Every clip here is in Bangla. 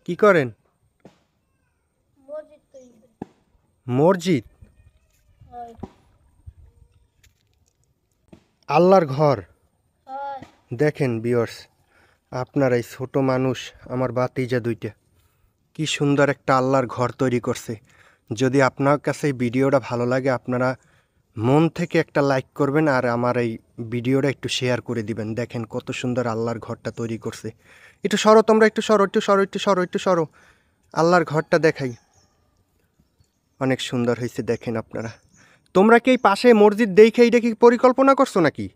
কি করেন? মসজিদ? আল্লাহর ঘর? দেখেন ভিউয়ার্স, আপনার এই ছোট মানুষ আমার ভাতিজা দুইটা কি সুন্দর একটা আল্লাহর ঘর তৈরি করছে। যদি আপনার কাছে এই ভিডিওটা ভালো লাগে আপনারা মন থেকে একটা লাইক করবেন আর আমার এই ভিডিওটা একটু শেয়ার করে দিবেন। দেখেন কত সুন্দর আল্লাহর ঘরটা তৈরি করছে। একটু সরো, তোমরা একটু সরো, একটু সরো, একটু সরো, একটু সরো। আল্লাহর ঘরটা দেখাই, অনেক সুন্দর হয়েছে। দেখেন আপনারা, তোমরা কি এই পাশে মসজিদ দেখে এইটা কি পরিকল্পনা করছো নাকি?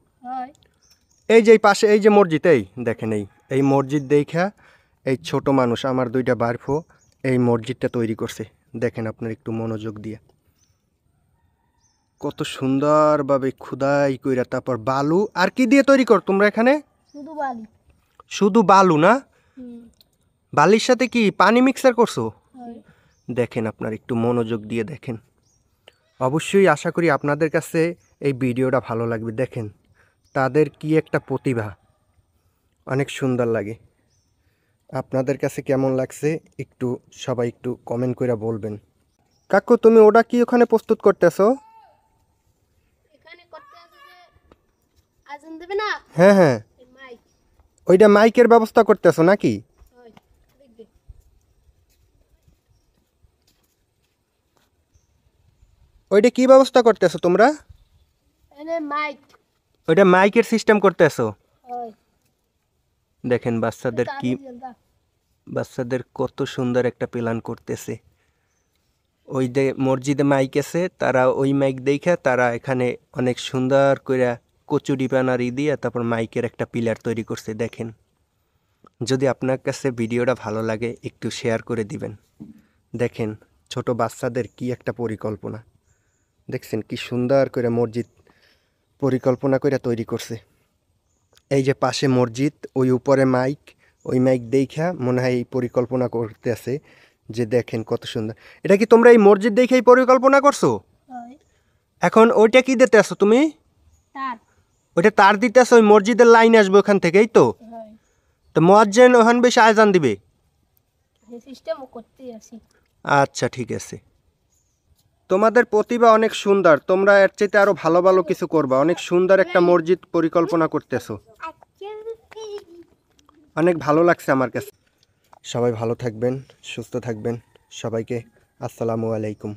এই যে এই পাশে এই যে মসজিদ, এই দেখেন, এই মসজিদ দেখা এই ছোট মানুষ আমার দুইটা বারফো এই মসজিদটা তৈরি করছে। দেখেন আপনার একটু মনোযোগ দিয়ে কত সুন্দরভাবে খুদাই কইরা, তারপর বালু আর কি দিয়ে তৈরি কর তোমরা এখানে? শুধু বালু না, বালির সাথে কি পানি মিক্সার করছো? দেখেন আপনার একটু মনোযোগ দিয়ে দেখেন। অবশ্যই আশা করি আপনাদের কাছে এই ভিডিওটা ভালো লাগবে। দেখেন তাদের কি একটা প্রতিভা, অনেক সুন্দর লাগে। আপনাদের কাছে কেমন লাগছে একটু সবাই একটু কমেন্ট করে বলবেন। কাকু তুমি ওটা কি ওখানে প্রস্তুত করতেছো? হ্যাঁ হ্যাঁ, ওইটা মাইকের ব্যবস্থা করতেছো নাকি? ওইটা কি ব্যবস্থা করতেছো তোমরা? ওইটা মাইকের সিস্টেম করতেছো? দেখেন বাচ্চাদের কত সুন্দর একটা প্ল্যান করতেছে। ওই যে মসজিদে মাইক আছে, তারা ওই মাইক দেখে তারা এখানে অনেক সুন্দর করে কচুরি পানারি দিয়ে তারপর মাইকের একটা পিলার তৈরি করছে। দেখেন, যদি আপনার কাছে ভিডিওটা ভালো লাগে একটু শেয়ার করে দিবেন। দেখেন ছোট বাচ্চাদের কি একটা পরিকল্পনা, দেখছেন কি সুন্দর করে মসজিদ পরিকল্পনা করে তৈরি করছে। এই যে পাশে মসজিদ, ওই উপরে মাইক, ওই মাইক দেখা মনে হয় এই পরিকল্পনা করতে আছে। যে দেখেন কত সুন্দর। এটা কি তোমরা এই মসজিদ দেখে এই পরিকল্পনা করছো? এখন ওইটা কি দিতে আসো তুমি? ওইটা তার দিতে আসো, ওই মসজিদের লাইন আসবে ওখান থেকেই তো। তো মুয়াজ্জিন ওখান বেশি আজান দিবে। আচ্ছা ঠিক আছে। তোমাদের প্রতিভা অনেক সুন্দর, তোমরা এর চাইতে আরো ভালো ভালো কিছু করবা। অনেক সুন্দর একটা মসজিদ পরিকল্পনা করতেছো, অনেক ভালো লাগছে আমার কাছে। সবাই ভালো থাকবেন, সুস্থ থাকবেন। সবাইকে আসসালামু আলাইকুম।